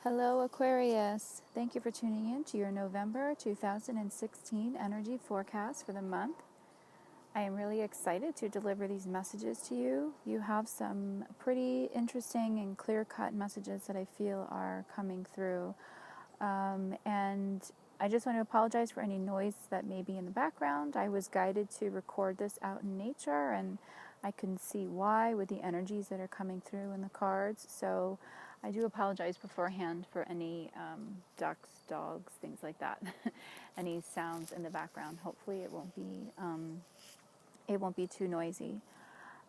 Hello Aquarius, thank you for tuning in to your November 2016 energy forecast for the month. I am really excited to deliver these messages to you. You have some pretty interesting and clear-cut messages that I feel are coming through. And I just want to apologize for any noise that may be in the background. I was guided to record this out in nature, and I can see why with the energies that are coming through in the cards. So I do apologize beforehand for any ducks, dogs, things like that. Any sounds in the background. Hopefully it won't be too noisy.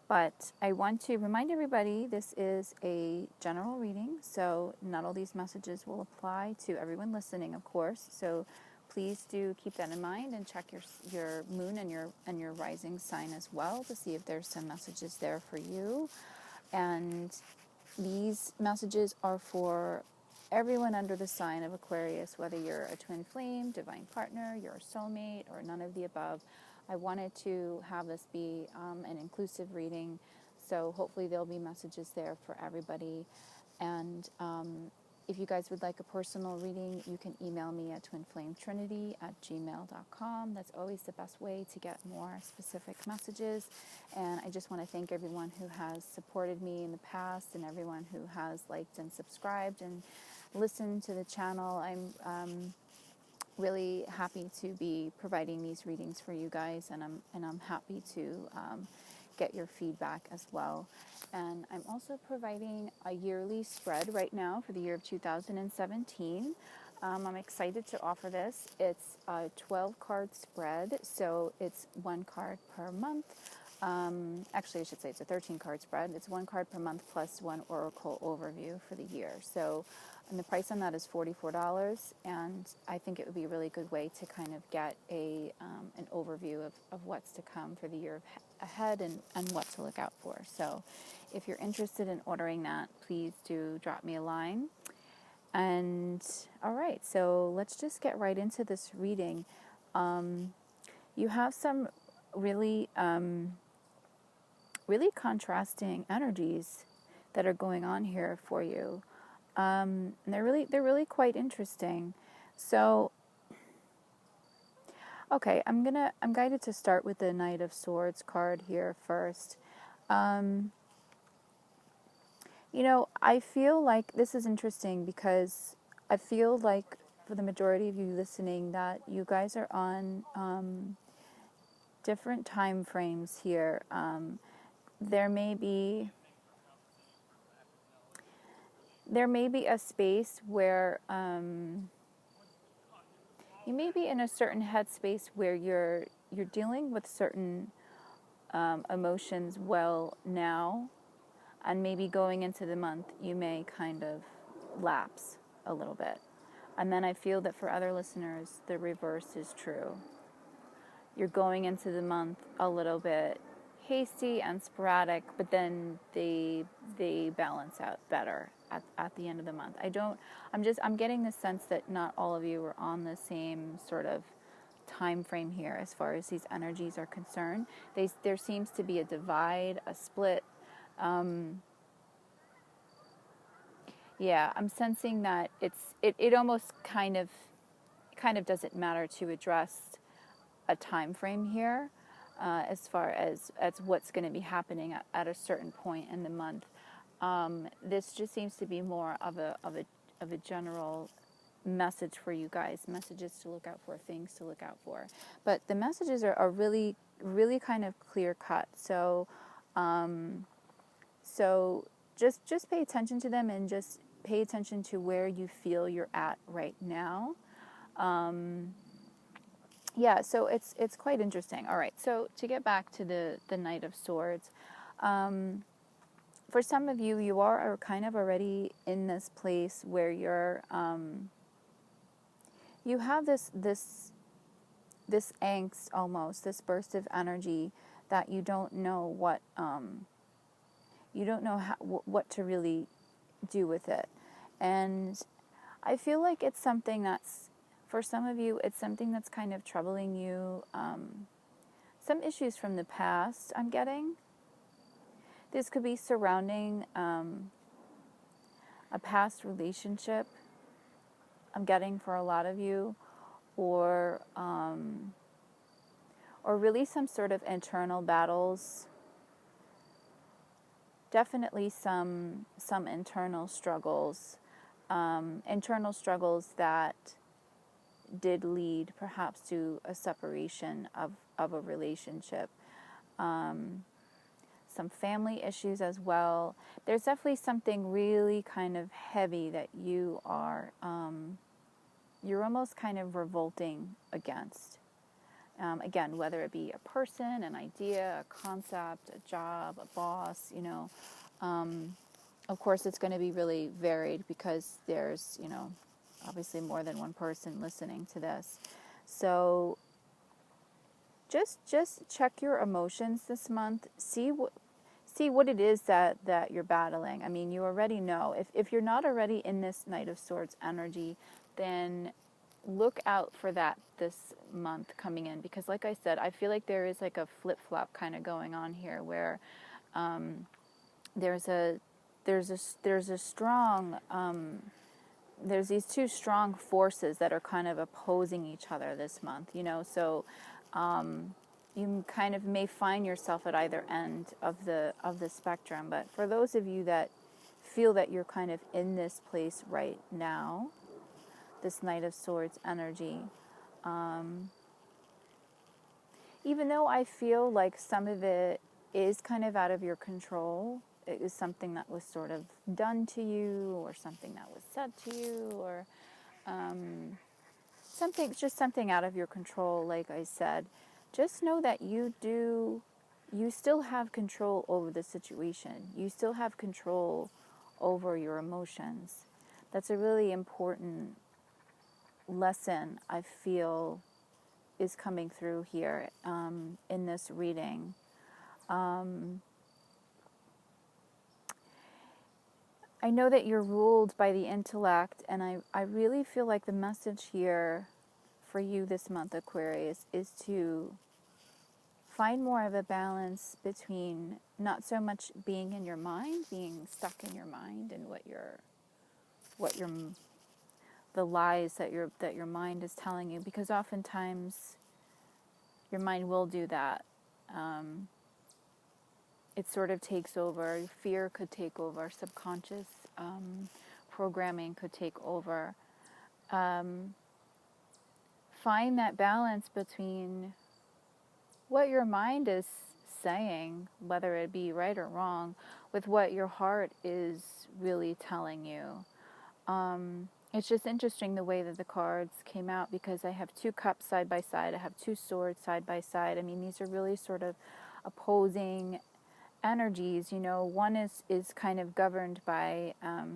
But I want to remind everybody this is a general reading, so not all these messages will apply to everyone listening, of course. So please do keep that in mind and check your moon and your rising sign as well to see if there's some messages there for you. And these messages are for everyone under the sign of Aquarius, whether you're a twin flame, divine partner, you're a soulmate, or none of the above. I wanted to have this be an inclusive reading, so hopefully there'll be messages there for everybody. And if you guys would like a personal reading, you can email me at twinflametrinity@gmail.com. That's always the best way to get more specific messages. And I just want to thank everyone who has supported me in the past and everyone who has liked and subscribed and listened to the channel. I'm really happy to be providing these readings for you guys, and I'm happy to get your feedback as well. And I'm also providing a yearly spread right now for the year of 2017. I'm excited to offer this. It's a 12-card spread, so it's one card per month. Actually, I should say it's a 13-card spread. It's one card per month plus one oracle overview for the year. So, and the price on that is $44, and I think it would be a really good way to kind of get an overview of what's to come for the year ahead and what to look out for. So if you're interested in ordering that, please do drop me a line. And all right, so let's just get right into this reading. You have some really contrasting energies that are going on here for you. And they're really quite interesting. So, okay, I'm guided to start with the Knight of Swords card here first. I feel like this is interesting because I feel like for the majority of you listening that you guys are on different time frames here. There may be a space where you may be in a certain headspace where you're dealing with certain emotions well now, and maybe going into the month you may kind of lapse a little bit. And then I feel that for other listeners the reverse is true. You're going into the month a little bit hasty and sporadic, but then they balance out better at the end of the month. I'm getting the sense that not all of you are on the same sort of time frame here as far as these energies are concerned. There seems to be a divide, a split. I'm sensing that it almost kind of doesn't matter to address a time frame here as far as what's going to be happening at a certain point in the month. This just seems to be more of a general message for you guys, messages to look out for, things to look out for. But the messages are really kind of clear cut. So just pay attention to them and just pay attention to where you feel you're at right now. So it's quite interesting. All right, so to get back to the Knight of Swords, for some of you, you are kind of already in this place where you're, you have this angst almost, this burst of energy that you don't know what to really do with it. And I feel like it's something that's, for some of you, it's something that's kind of troubling you. Some issues from the past, I'm getting. This could be surrounding a past relationship, I'm getting for a lot of you, or really some sort of internal battles. Definitely some internal struggles that did lead perhaps to a separation of a relationship. Some family issues as well. There's definitely something really kind of heavy that you are, you're almost kind of revolting against. Again, whether it be a person, an idea, a concept, a job, a boss, of course it's going to be really varied because there's, obviously more than one person listening to this. So just check your emotions this month. See what it is that you're battling. I mean, you already know. If you're not already in this Knight of Swords energy, then look out for that this month coming in, because like I said, I feel like there is like a flip-flop kind of going on here where there's a strong there's these two strong forces that are kind of opposing each other this month, so you kind of may find yourself at either end of the spectrum. But for those of you that feel that you're kind of in this place right now, this Knight of Swords energy, even though I feel like some of it is kind of out of your control, it is something that was sort of done to you, or something that was said to you, or something out of your control, like I said, just know that you still have control over the situation. You still have control over your emotions. That's a really important lesson I feel is coming through here in this reading. I know that you're ruled by the intellect, and I really feel like the message here for you this month, Aquarius, is to find more of a balance between not so much being in your mind, being stuck in your mind, and the lies that your mind is telling you, because oftentimes your mind will do that. It sort of takes over. Fear could take over. Subconscious programming could take over. Find that balance between what your mind is saying, whether it be right or wrong, with what your heart is really telling you. It's just interesting the way that the cards came out, because I have 2 cups side by side. I have 2 swords side by side. I mean, these are really sort of opposing energies. One is kind of governed by a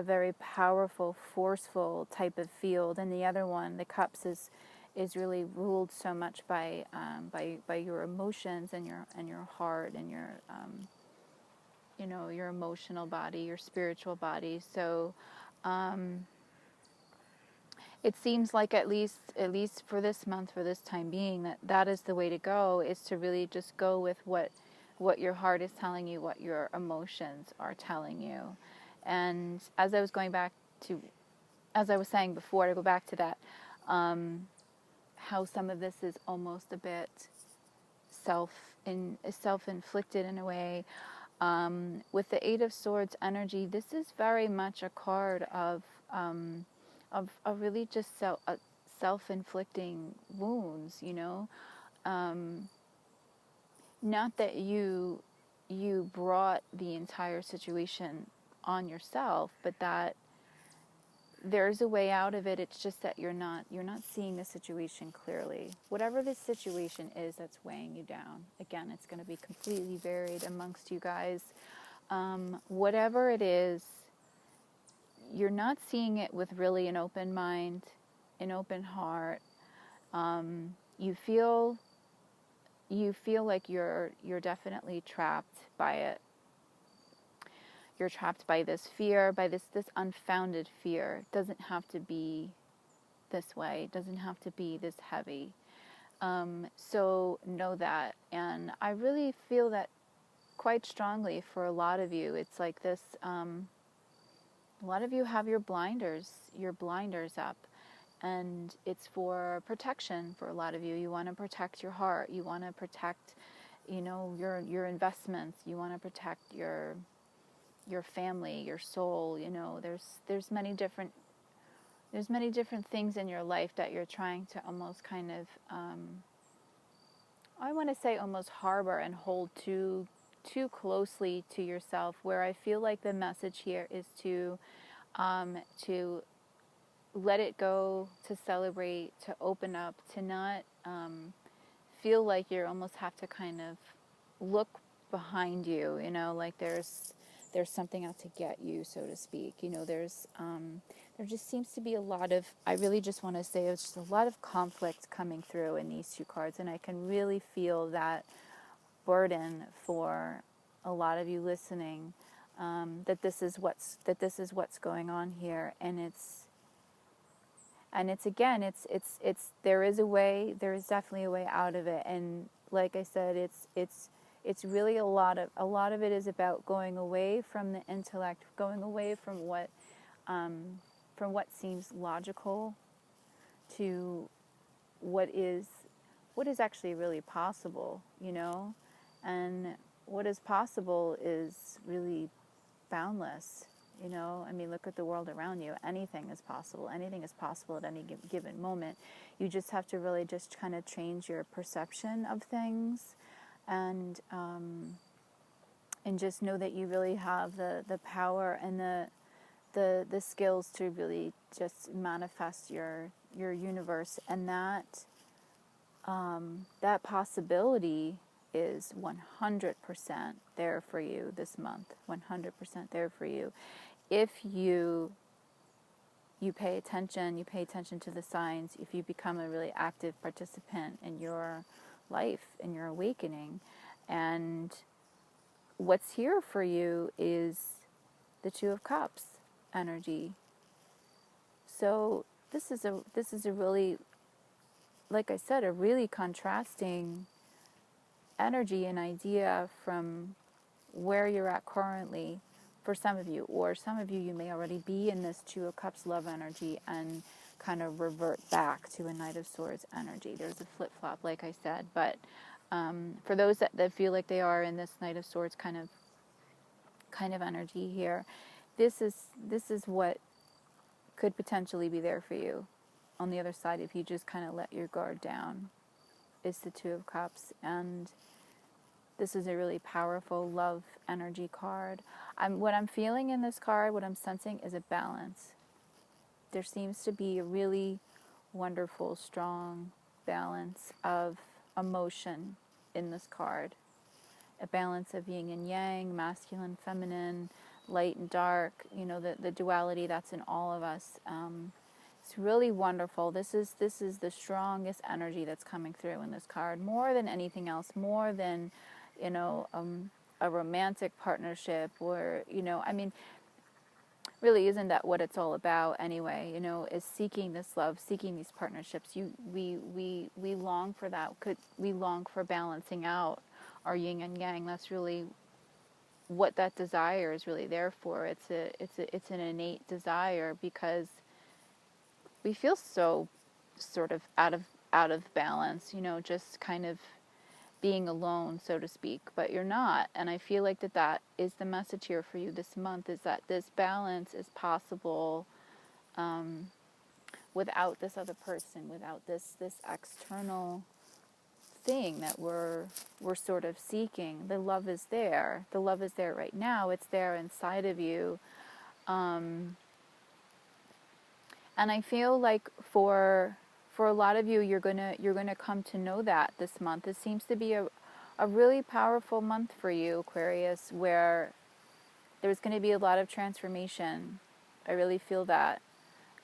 very powerful, forceful type of field, and the other one, the cups, is really ruled so much by your emotions and your heart and your your emotional body, your spiritual body. So it seems like at least for this month, for this time being, that is the way to go, is to really just go with what your heart is telling you, what your emotions are telling you. And as I was saying before, to go back to that, how some of this is almost a bit self-inflicted in a way. With the 8 of Swords energy, this is very much a card of really just self-inflicting wounds. Not that you brought the entire situation on yourself, but that there's a way out of it. It's just that you're not seeing the situation clearly. Whatever this situation is that's weighing you down, again, it's going to be completely varied amongst you guys. Whatever it is, you're not seeing it with really an open mind, an open heart. You feel like you're definitely trapped by it. You're trapped by this fear, by this unfounded fear. It doesn't have to be this way. It doesn't have to be this heavy. So know that. And I really feel that quite strongly for a lot of you. It's like this, A lot of you have your blinders up, and it's for protection. For a lot of you, you want to protect your heart, you want to protect, you know, your investments, you want to protect your family, your soul. You know, there's many different things in your life that you're trying to almost kind of I want to say almost harbor and hold too closely to yourself, where I feel like the message here is to let it go, to celebrate, to open up, to not feel like you almost have to kind of look behind you, you know, like there's something out to get you, so to speak. You know, there just seems to be a lot of, I really just want to say, it's just a lot of conflict coming through in these two cards, and I can really feel that burden for a lot of you listening, that this is what's going on here, and it's again, it's there is a way, there is definitely a way out of it. And like I said, it's really a lot of it is about going away from the intellect, going away from what seems logical to what is actually really possible, you know. And what is possible is really boundless. You know, I mean, look at the world around you. Anything is possible. Anything is possible at any given moment. You just have to really just kind of change your perception of things, and just know that you really have the power and the skills to really just manifest your universe, and that possibility is 100% there for you this month. 100% there for you. If you pay attention to the signs, if you become a really active participant in your life, in your awakening. And what's here for you is the Two of Cups energy. So this is a really, like I said, a really contrasting energy and idea from where you're at currently for some of you. Or some of you, you may already be in this Two of Cups love energy and kind of revert back to a Knight of Swords energy. There's a flip-flop, like I said. But for those that feel like they are in this Knight of Swords kind of energy here, this is what could potentially be there for you on the other side if you just kind of let your guard down. Is the Two of Cups. And this is a really powerful love energy card. What I'm feeling in this card, what I'm sensing, is a balance. There seems to be a really wonderful, strong balance of emotion in this card. A balance of yin and yang, masculine, feminine, light and dark, you know, the duality that's in all of us. It's really wonderful. This is the strongest energy that's coming through in this card, more than anything else, more than, you know, a romantic partnership, or, you know, I mean, really, isn't that what it's all about anyway? You know, is seeking this love, seeking these partnerships. We long for that. We long for balancing out our yin and yang. That's really what that desire is really there for. It's an innate desire, because we feel so sort of out of balance, you know, just kind of being alone, so to speak, but you're not. And I feel like that is the message here for you this month, is that this balance is possible without this other person, without this external thing that we're sort of seeking. The love is there. The love is there right now. It's there inside of you. And I feel like for a lot of you, you're gonna come to know that this month. It seems to be a really powerful month for you, Aquarius, where there's going to be a lot of transformation. I really feel that.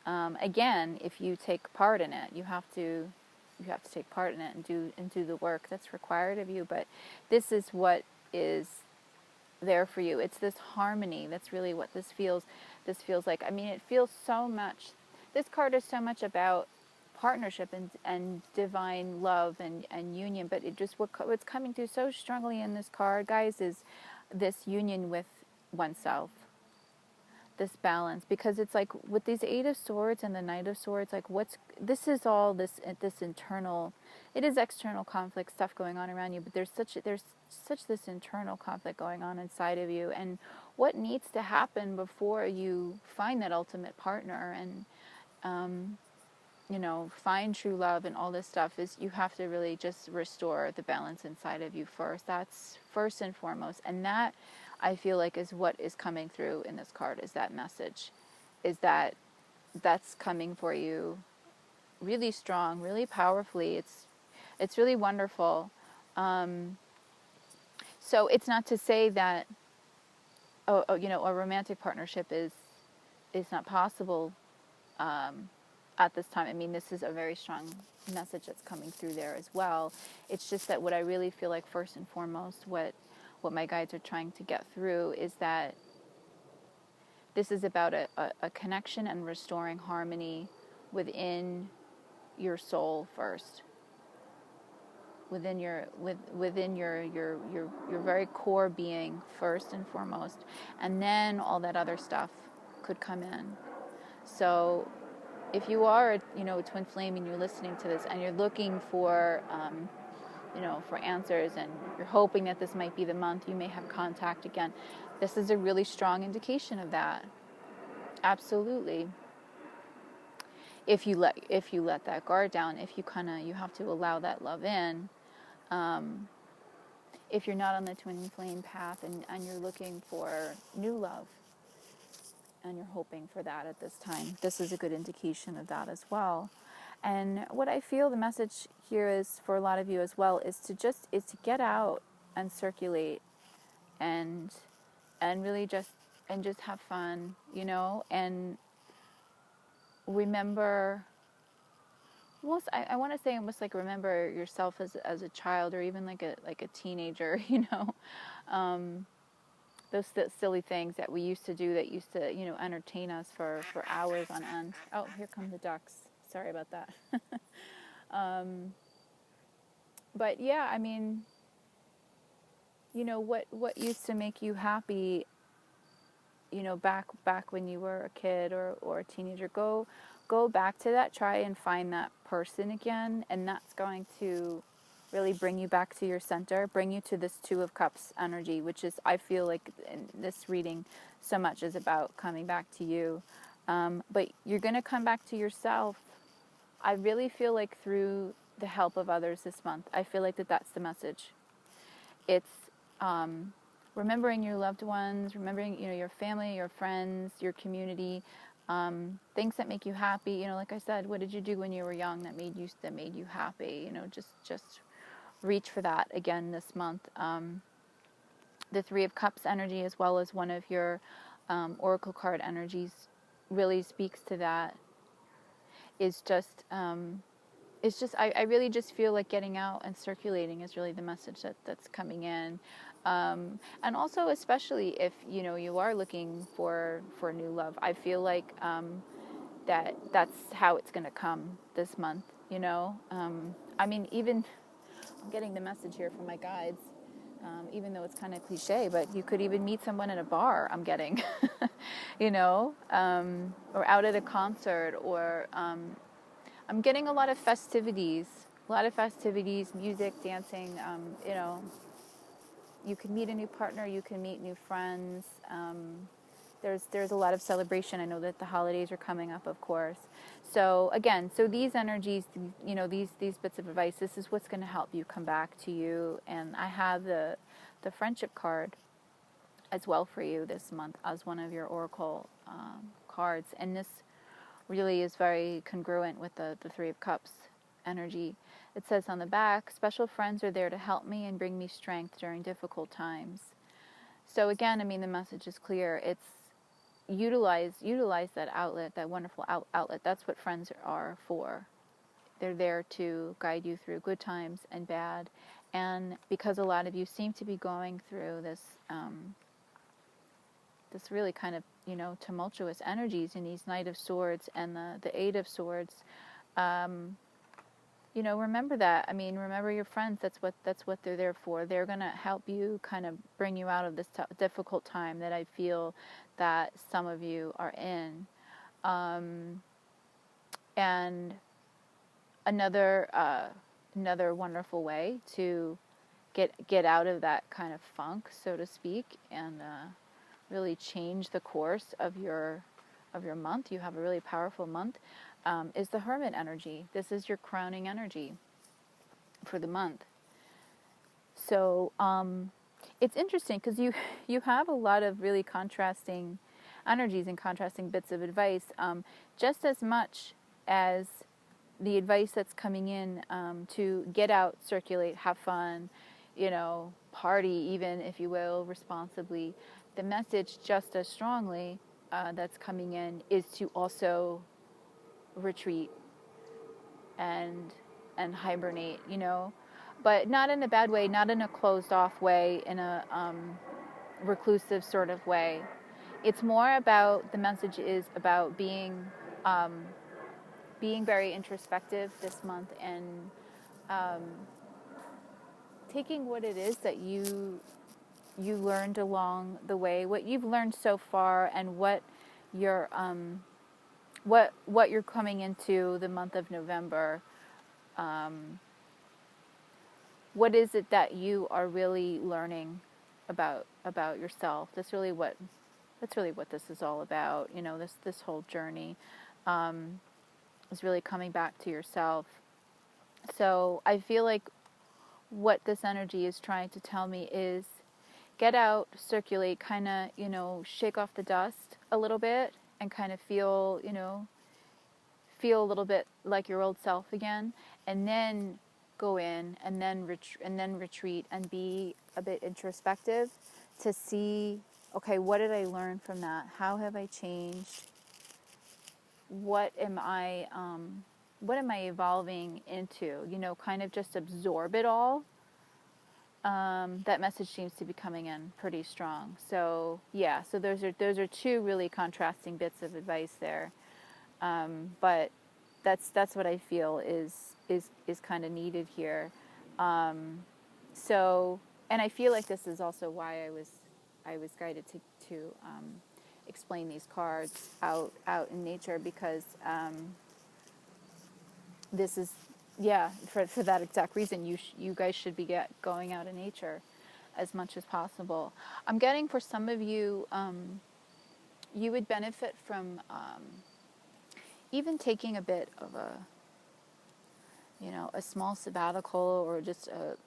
Again, if you take part in it, you have to take part in it and do the work that's required of you. But this is what is there for you. It's this harmony. That's really what this feels like. I mean, it feels so much. This card is so much about partnership and divine love and union, but it just what's coming through so strongly in this card, guys, is this union with oneself. this balance, because it's like with these Eight of Swords and the Knight of Swords, like this is all this internal, it is external conflict stuff going on around you, but there's such this internal conflict going on inside of you, and what needs to happen before you find that ultimate partner and find true love and all this stuff is you have to really just restore the balance inside of you first. That's first and foremost. And that, I feel like, is what is coming through in this card, is that message. Is that's coming for you really strong, really powerfully. It's really wonderful. So it's not to say that, a romantic partnership is not possible at this time. I mean, this is a very strong message that's coming through there as well. It's just that what I really feel like first and foremost, what my guides are trying to get through is that this is about a connection and restoring harmony within your soul first, within your very core being first and foremost, and then all that other stuff could come in. So if you are a twin flame and you're listening to this and you're looking for for answers, and you're hoping that this might be the month you may have contact again, this is a really strong indication of that. Absolutely. If you let that guard down, if you have to allow that love in. If you're not on the twin flame path and you're looking for new love and you're hoping for that at this time, this is a good indication of that as well. And what I feel the message here is for a lot of you as well is to get out and circulate and really just have fun, and remember. Well, I want to say almost like remember yourself as a child, or even like a teenager, those silly things that we used to do that used to entertain us for hours on end. Oh, here come the ducks. Sorry about that. But yeah, I mean, what used to make you happy, back when you were a kid or a teenager, go back to that, try and find that person again, and that's going to really bring you back to your center, bring you to this Two of Cups energy, which is, I feel like in this reading so much is about coming back to you. But you're going to come back to yourself. I really feel like through the help of others this month. I feel like that's the message. It's remembering your loved ones, remembering your family, your friends, your community, things that make you happy. Like I said, what did you do when you were young that made you happy? Just reach for that again this month. The Three of Cups energy, as well as one of your oracle card energies, really speaks to that. It's just I really just feel like getting out and circulating is really the message that's coming in. And also, especially if you are looking for new love, I feel like that's how it's going to come this month. I mean, even I'm getting the message here from my guides, even though it's kind of cliche, but you could even meet someone in a bar. I'm getting, or out at a concert, or I'm getting a lot of festivities, music, dancing. You can meet a new partner, you can meet new friends. There's a lot of celebration. I know that the holidays are coming up, of course. So again, these energies, these bits of advice, this is what's going to help you come back to you. And I have the friendship card as well for you this month as one of your oracle cards. And this really is very congruent with the Three of Cups energy. It says on the back, special friends are there to help me and bring me strength during difficult times. So again, I mean, the message is clear. It's utilize that outlet, that wonderful outlet. That's what friends are for. They're there to guide you through good times and bad. And because a lot of you seem to be going through this this really kind of, tumultuous energies in these Knight of Swords and the Eight of Swords, remember that. I mean, remember your friends. That's what they're there for. They're going to help you kind of bring you out of this difficult time that I feel that some of you are in. And another wonderful way to get out of that kind of funk, so to speak, and really change the course of your month. You have a really powerful month. Is the Hermit energy. This is your crowning energy for the month. So it's interesting because you have a lot of really contrasting energies and contrasting bits of advice, just as much as the advice that's coming in to get out, circulate, have fun, party, even if you will, responsibly. The message just as strongly that's coming in is to also retreat and hibernate, but not in a bad way, not in a closed off way, in a reclusive sort of way. It's more about, the message is about being very introspective this month, and taking what it is that you learned along the way, what you've learned so far, and what you're what you're coming into the month of November. What is it that you are really learning about yourself? That's really what this is all about. This whole journey is really coming back to yourself. So I feel like what this energy is trying to tell me is get out, circulate, kind of, shake off the dust a little bit, and kind of feel a little bit like your old self again, and then go in and then retreat and be a bit introspective to see, okay, what did I learn from that? How have I changed? What am I evolving into? Kind of just absorb it all. That message seems to be coming in pretty strong. So yeah, so those are two really contrasting bits of advice there. But that's what I feel is kind of needed here. So, and I feel like this is also why I was guided to explain these cards out in nature, because this is, yeah, for that exact reason. You guys should be going out in nature as much as possible. I'm getting, for some of you, you would benefit from even taking a bit of a small sabbatical, or just a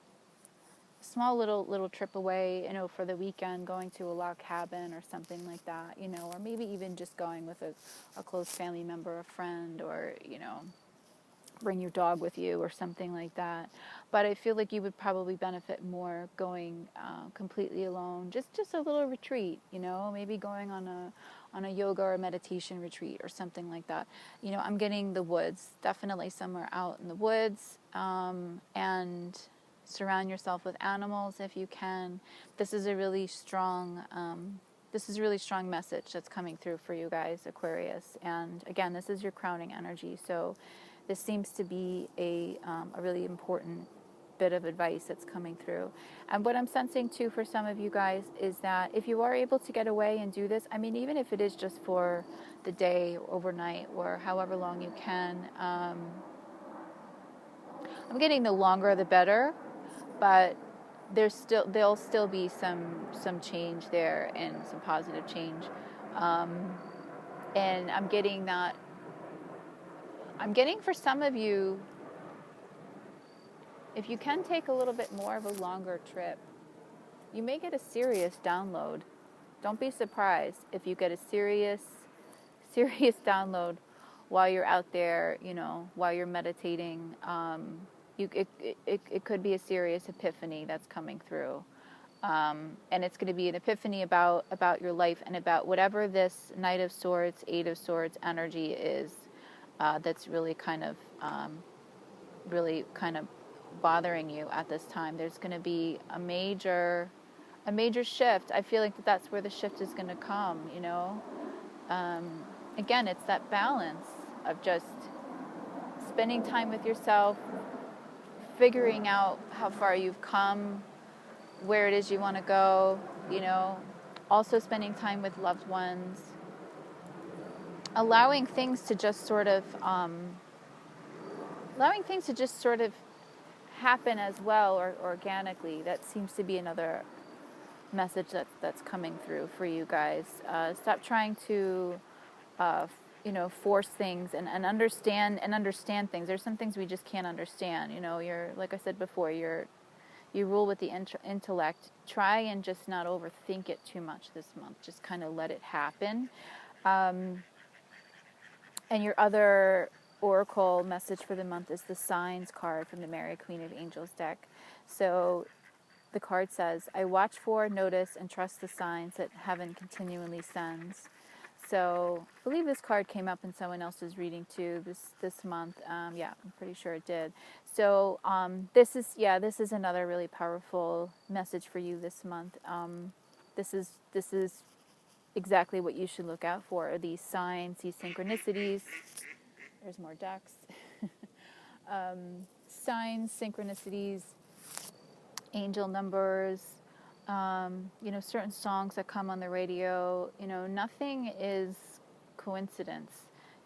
small little trip away, for the weekend, going to a log cabin or something like that, or maybe even just going with a close family member, a friend, or, bring your dog with you or something like that. But I feel like you would probably benefit more going completely alone, just a little retreat, maybe going on a yoga or meditation retreat or something like that. I'm getting the woods, definitely somewhere out in the woods, and surround yourself with animals if you can. This is a really strong message that's coming through for you guys, Aquarius. And again, this is your crowning energy, so this seems to be a really important bit of advice that's coming through. And what I'm sensing too for some of you guys is that if you are able to get away and do this, I mean, even if it is just for the day, overnight, or however long you can, I'm getting the longer the better, but there'll still be some change there, and some positive change. And I'm getting for some of you, if you can take a little bit more of a longer trip, you may get a serious download. Don't be surprised if you get a serious download while you're out there, while you're meditating. It could be a serious epiphany that's coming through. And it's going to be an epiphany about your life, and about whatever this Knight of Swords, Eight of Swords energy is, that's really kind of bothering you at this time. There's going to be a major shift. I feel like that's where the shift is going to come. Again, it's that balance of just spending time with yourself, figuring out how far you've come, where it is you want to go, you know, also spending time with loved ones, allowing things to just sort of happen as well, or organically. That seems to be another message that's coming through for you guys. Stop trying to you know, force things and understand things. There's some things we just can't understand. You know, you're, like I said before, you rule with the intellect. Try and just not overthink it too much this month. Just kind of let it happen. And your other oracle message for the month is the Signs card from the Mary Queen of Angels deck. So the card says, I watch for, notice, and trust the signs that heaven continually sends. So I believe this card came up in someone else's reading too this month. Yeah, I'm pretty sure it did. So this is another really powerful message for you this month. This is exactly what you should look out for, these signs, these synchronicities. There's more decks. Signs, synchronicities, angel numbers, you know, certain songs that come on the radio. You know, nothing is coincidence.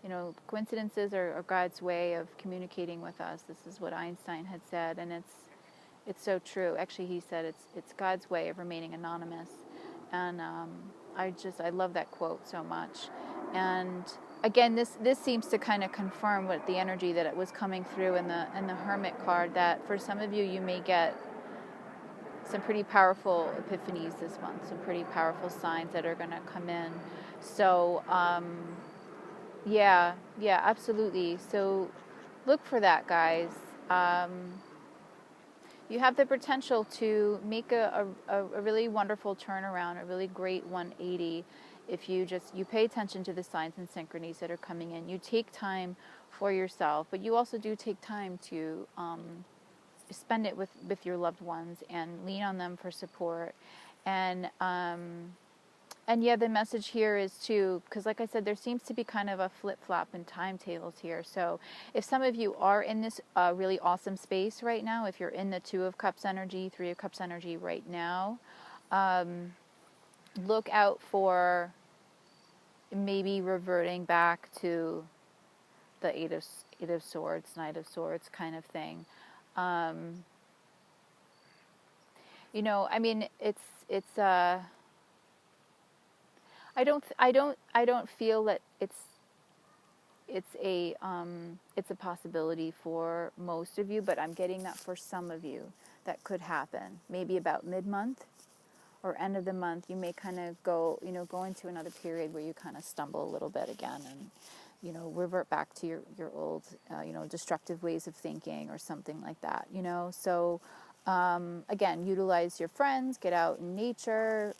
You know, coincidences are God's way of communicating with us. This is what Einstein had said, and it's so true. Actually, he said it's God's way of remaining anonymous, and I love that quote so much. And again, this seems to kind of confirm what the energy that it was coming through in the Hermit card, that for some of you, you may get some pretty powerful epiphanies this month, some pretty powerful signs that are going to come in. So, yeah, absolutely. So look for that, guys. You have the potential to make a really wonderful turnaround, a really great 180, if you pay attention to the signs and synchronies that are coming in. You take time for yourself, but you also do take time to spend it with your loved ones and lean on them for support. And yeah, the message here is too, because like I said, there seems to be kind of a flip-flop in timetables here. So if some of you are in this really awesome space right now, if you're in the 2 of Cups energy, 3 of Cups energy right now, look out for maybe reverting back to the Eight of Swords, Knight of Swords kind of thing. You know, I mean, it's I don't feel that it's a possibility for most of you, but I'm getting that for some of you that could happen. Maybe about mid-month or end of the month, you may kind of go into another period where you kind of stumble a little bit again, and you know, revert back to your old you know, destructive ways of thinking or something like that. You know, so again, utilize your friends, get out in nature.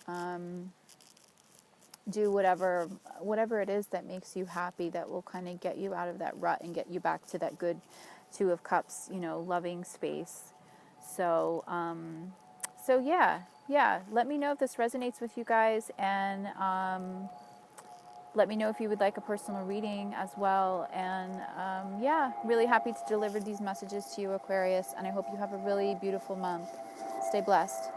Do whatever it is that makes you happy, that will kind of get you out of that rut and get you back to that good 2 of Cups, you know, loving space. So, so yeah. Let me know if this resonates with you guys, and let me know if you would like a personal reading as well. And yeah, really happy to deliver these messages to you, Aquarius, and I hope you have a really beautiful month. Stay blessed.